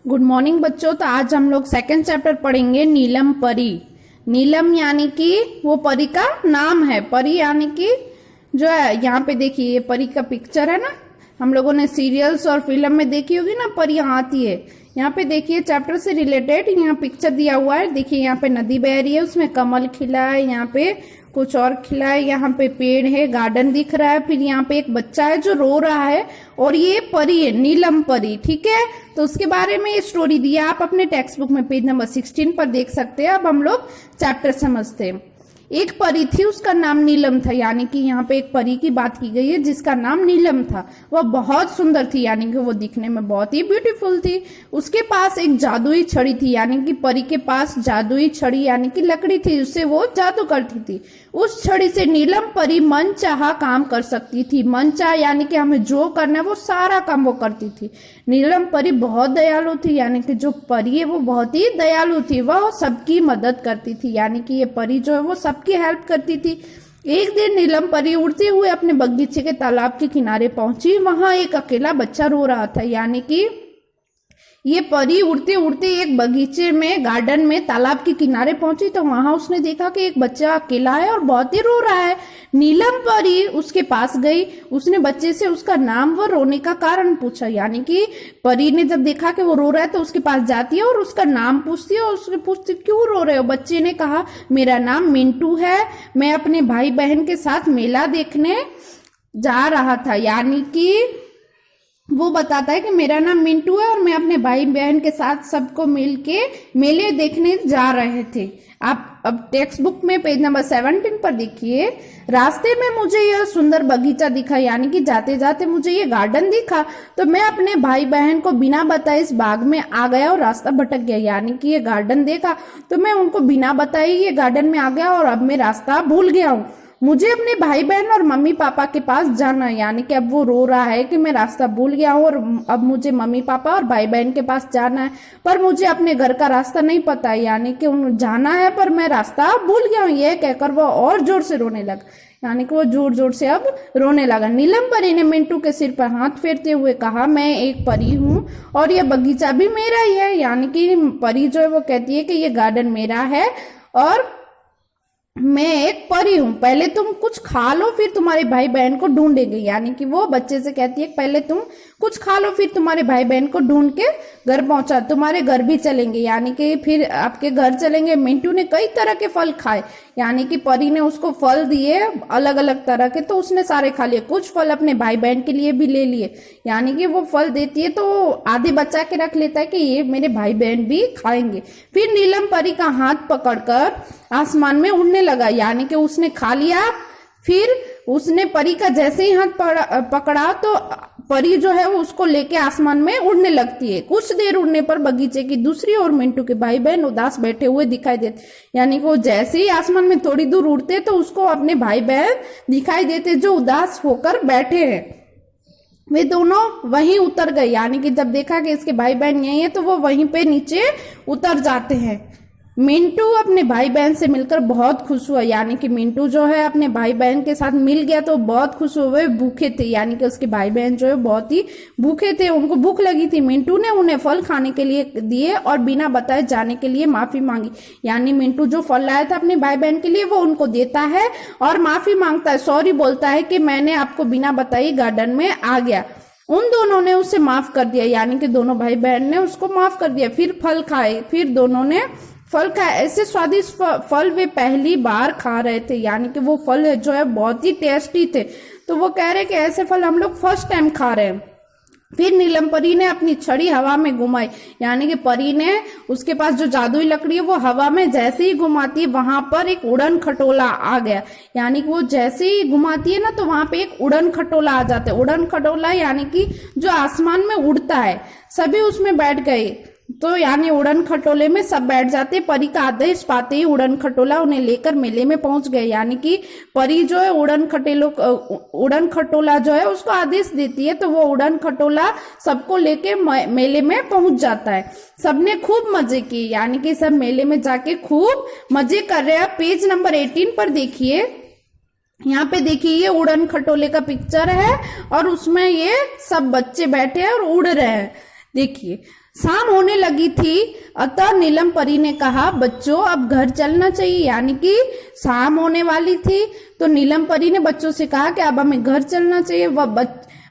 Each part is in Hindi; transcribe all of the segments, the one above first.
गुड मॉर्निंग बच्चों। तो आज हम लोग सेकंड चैप्टर पढ़ेंगे नीलम परी। नीलम यानी कि वो परी का नाम है। परी यानी कि जो है, यहाँ पे देखिए ये परी का पिक्चर है ना, हम लोगों ने सीरियल्स और फिल्म में देखी होगी ना, परी यहाँ आती है। यहाँ पे देखिए चैप्टर से रिलेटेड यहाँ पिक्चर दिया हुआ है। देखिए यहाँ पे नदी बह रही है, उसमें कमल खिला है, यहाँ पे कुछ और खिला है, यहाँ पे पेड़ है, गार्डन दिख रहा है। फिर यहाँ पे एक बच्चा है जो रो रहा है और ये परी है, नीलम परी। ठीक है, तो उसके बारे में ये स्टोरी दिया, आप अपने टेक्स्ट बुक में पेज नंबर 16 पर देख सकते हैं। अब हम लोग चैप्टर समझते हैं। एक परी थी, उसका नाम नीलम था। यानी कि यहाँ पे एक परी की बात की गई है जिसका नाम नीलम था। वह बहुत सुंदर थी, यानी कि वो दिखने में बहुत ही ब्यूटीफुल थी। उसके पास एक जादुई छड़ी थी, यानी कि परी के पास जादुई छड़ी यानी कि लकड़ी थी, उससे वो जादू करती थी। उस छड़ी से नीलम परी मन चाहा काम कर सकती थी। मन चाह यानी कि हमें जो करना है वो सारा काम वो करती थी। नीलम परी बहुत दयालु थी, यानी कि जो परी है वो बहुत ही दयालु थी। वह सबकी मदद करती थी, यानी कि ये परी जो है वो सबकी हेल्प करती थी। एक दिन नीलम परी उड़ते हुए अपने बगीचे के तालाब के किनारे पहुंची। वहां एक अकेला बच्चा रो रहा था। यानी कि ये परी उड़ते उड़ते एक बगीचे में, गार्डन में, तालाब के किनारे पहुंची तो वहां उसने देखा कि एक बच्चा अकेला है और बहुत ही रो रहा है। नीलम परी उसके पास गई, उसने बच्चे से उसका नाम व रोने का कारण पूछा। यानी कि परी ने जब देखा कि वो रो रहा है तो उसके पास जाती है और उसका नाम पूछती है और उससे पूछती क्यों रो रहे हो। बच्चे ने कहा मेरा नाम मिंटू है, मैं अपने भाई बहन के साथ मेला देखने जा रहा था। यानी कि वो बताता है कि मेरा नाम मिंटू है और मैं अपने भाई बहन के साथ सबको मिलके मेले देखने जा रहे थे। आप अब टेक्स्ट बुक में पेज नंबर 17 पर देखिए। रास्ते में मुझे यह सुंदर बगीचा दिखा, यानी कि जाते जाते मुझे ये गार्डन दिखा तो मैं अपने भाई बहन को बिना बताए इस बाग में आ गया और रास्ता भटक गया। यानी कि ये गार्डन देखा तो मैं उनको बिना बताए ये गार्डन में आ गया और अब मैं रास्ता भूल गया हूँ। मुझे अपने भाई बहन और मम्मी पापा के पास जाना है। यानी कि अब वो रो रहा है कि मैं रास्ता भूल गया हूँ और अब मुझे मम्मी पापा और भाई बहन के पास जाना है, पर मुझे अपने घर का रास्ता नहीं पता है। यानी कि उन्हें जाना है पर मैं रास्ता भूल गया हूँ। यह कहकर वो और जोर से रोने लगा। यानी कि वो जोर जोर से अब रोने लगा। नीलम परी ने मिंटू के सिर पर हाथ फेरते हुए कहा मैं एक परी हूँ और यह बगीचा भी मेरा ही है। यानी कि परी जो है वो कहती है कि ये गार्डन मेरा है और मैं एक परी हूँ। पहले तुम कुछ खा लो फिर तुम्हारे भाई बहन को ढूंढेंगे। यानी कि वो बच्चे से कहती है पहले तुम कुछ खा लो फिर तुम्हारे भाई बहन को ढूंढ के घर पहुंचा, तुम्हारे घर भी चलेंगे। यानी कि फिर आपके घर चलेंगे। मिंटू ने कई तरह के फल खाए, यानी कि परी ने उसको फल दिए अलग अलग तरह के, तो उसने सारे खा लिए। कुछ फल अपने भाई बहन के लिए भी ले लिए। यानी कि वो फल देती है तो आधे बचा के रख लेता है कि ये मेरे भाई बहन भी खाएंगे। फिर नीलम परी का हाथ पकड़कर आसमान में उड़ने लगा। यानी कि उसने खा लिया, फिर उसने परी का जैसे ही हाथ पकड़ा तो परी जो है वो उसको लेके आसमान में उड़ने लगती है। कुछ देर उड़ने पर बगीचे की दूसरी ओर मिंटू के भाई बहन उदास बैठे हुए दिखाई देते। यानी कि वो जैसे ही आसमान में थोड़ी दूर उड़ते तो उसको अपने भाई बहन दिखाई देते जो उदास होकर बैठे हैं। वे दोनों वहीं उतर गए। यानी कि जब देखा कि इसके भाई बहन यही है तो वो वहीं पे नीचे उतर जाते हैं। मिंटू अपने भाई बहन से मिलकर बहुत खुश हुआ। यानी कि मिंटू जो है अपने भाई बहन के साथ मिल गया तो बहुत खुश हुए। भूखे थे, यानी कि उसके भाई बहन जो है बहुत ही भूखे थे, उनको भूख लगी थी। मिंटू ने उन्हें फल खाने के लिए दिए और बिना बताए जाने के लिए माफी मांगी। यानी मिंटू जो फल लाया था अपने भाई बहन के लिए वो उनको देता है और माफी मांगता है, सॉरी बोलता है कि मैंने आपको बिना बताए गार्डन में आ गया। उन दोनों ने उसे माफ कर दिया, यानी कि दोनों भाई बहन ने उसको माफ कर दिया। फिर फल खाए, फिर दोनों ने फल खाए। ऐसे स्वादिष्ट फल वे पहली बार खा रहे थे। यानी कि वो फल जो है बहुत ही टेस्टी थे, तो वो कह रहे कि ऐसे फल हम लोग फर्स्ट टाइम खा रहे हैं। फिर नीलम परी ने अपनी छड़ी हवा में घुमाई। यानी कि परी ने, उसके पास जो जादुई लकड़ी है वो हवा में जैसे ही घुमाती है वहां पर एक उड़न खटोला आ गया। यानी कि वो जैसे ही घुमाती है ना तो वहां पे एक उड़न खटोला आ जाता है। उड़न खटोला यानी कि जो आसमान में उड़ता है। सभी उसमें बैठ गए तो यानी उड़न खटोले में सब बैठ जाते। परी का आदेश पाते ही उड़न खटोला उन्हें लेकर मेले में पहुंच गए। यानी कि परी जो है उड़न खटोला जो है उसको आदेश देती है तो वो उड़न खटोला सबको लेके मेले में पहुंच जाता है। सबने खूब मजे किए, यानी कि सब मेले में जाके खूब मजे कर रहे हैं। पेज नंबर 18 पर देखिए, यहाँ पे देखिए ये उड़न खटोले का पिक्चर है और उसमें ये सब बच्चे बैठे हैं और उड़ रहे हैं। देखिए शाम होने लगी थी, अतः नीलम परी ने कहा, बच्चों अब घर चलना चाहिए। यानी कि शाम होने वाली थी, तो नीलम परी ने बच्चों से कहा कि अब हमें घर चलना चाहिए। वह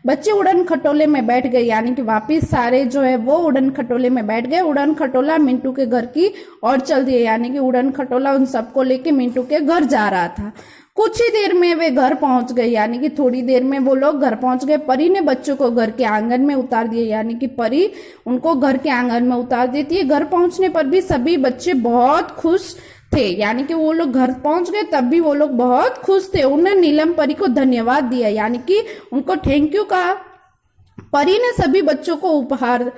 बच्चे उड़न खटोले में बैठ गए, यानी कि वापिस सारे जो है वो उड़न खटोले में बैठ गए। उड़न खटोला मिंटू के घर की ओर चल दिए, यानी कि उड़न खटोला उन सबको लेके मिंटू के घर जा रहा था। कुछ ही देर में वे घर पहुंच गए, यानी कि थोड़ी देर में वो लोग घर पहुंच गए। परी ने बच्चों को घर के आंगन में उतार दिए, यानी कि परी उनको घर के आंगन में उतार देती है। घर पहुंचने पर भी सभी बच्चे बहुत खुश थे, यानी कि वो लोग घर पहुंच गए तब भी वो लोग बहुत खुश थे। उन्होंने नीलम परी को धन्यवाद दिया, यानी कि उनको थैंक यू कहा। परी ने सभी बच्चों को उपहार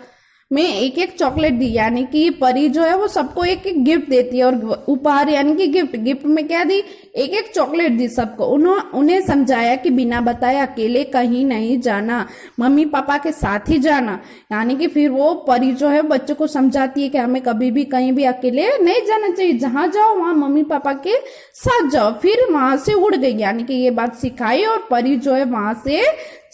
में एक एक चॉकलेट दी, यानी कि परी जो है वो सबको एक एक गिफ्ट देती है। और उपहार यानी कि गिफ्ट में क्या दी, एक एक चॉकलेट दी सबको। उन्हें समझाया कि बिना बताए अकेले कहीं नहीं जाना, मम्मी पापा के साथ ही जाना। यानी कि फिर वो परी जो है बच्चों को समझाती है कि हमें कभी भी कहीं भी अकेले नहीं जाना चाहिए, जहां जाओ वहां मम्मी पापा के साथ जाओ। फिर वहां से उड़ गई, यानी कि ये बात सिखाई और परी जो है वहां से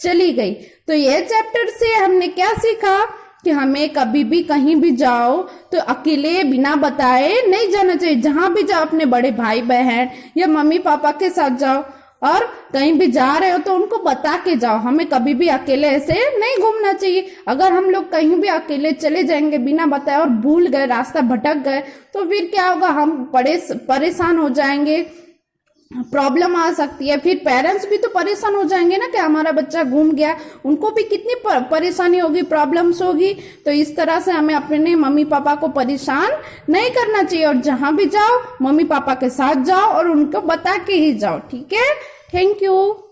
चली गई। तो ये चैप्टर से हमने क्या सीखा कि हमें कभी भी कहीं भी जाओ तो अकेले बिना बताए नहीं जाना चाहिए। जहां भी जाओ अपने बड़े भाई बहन या मम्मी पापा के साथ जाओ, और कहीं भी जा रहे हो तो उनको बता के जाओ। हमें कभी भी अकेले ऐसे नहीं घूमना चाहिए। अगर हम लोग कहीं भी अकेले चले जाएंगे बिना बताए और भूल गए, रास्ता भटक गए, तो फिर क्या होगा, हम परेशान हो जाएंगे, प्रॉब्लम आ सकती है। फिर पेरेंट्स भी तो परेशान हो जाएंगे ना कि हमारा बच्चा घूम गया, उनको भी कितनी परेशानी होगी, प्रॉब्लम्स होगी। तो इस तरह से हमें अपने मम्मी पापा को परेशान नहीं करना चाहिए, और जहां भी जाओ मम्मी पापा के साथ जाओ और उनको बता के ही जाओ। ठीक है, थैंक यू।